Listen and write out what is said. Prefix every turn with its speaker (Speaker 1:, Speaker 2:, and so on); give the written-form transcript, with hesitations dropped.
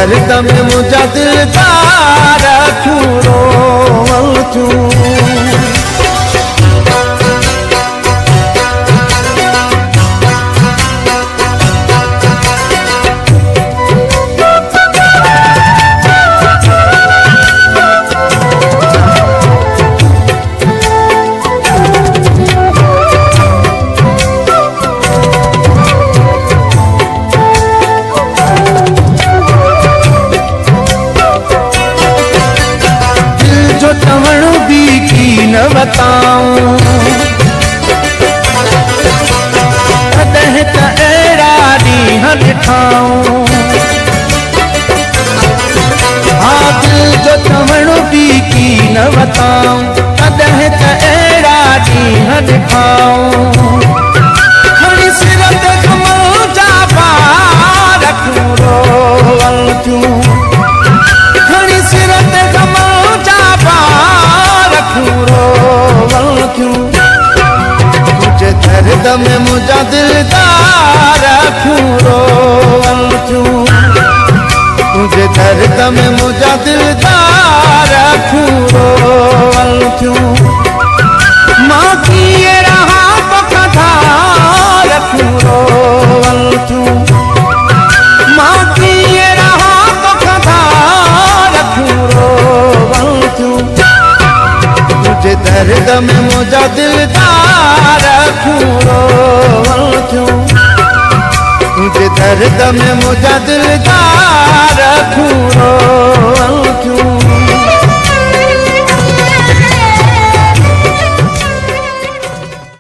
Speaker 1: दर्द में मुझा दिलदार क्यों रोवं क्यों। न बताऊं कदह त अहिड़ा ॾींहं ॾिठाऊं। हाँ दिल जो चवण बि की न बताऊं कदह त अहिड़ा ॾींहं ॾिठाऊं। खणी सिर ते ग़म जा भार क्यों रोवं क्यों। खणी सिर ते ग़म जा भार क्यों रोवं क्यों। तुझे दर्द में मुझा दिलदार क्यों रोवं क्यों। तुझे दर्द में मुझा दिलदार क्यों रोवं क्यों। माँ किए रहा वफादार क्यों रोवं क्यों। माँ किए रहा वफादार क्यों रोवं क्यों। तुझे दर्द में मुझा दिलदार क्यों रोवं क्यों। तुझे दर्द में मुझा दिलदार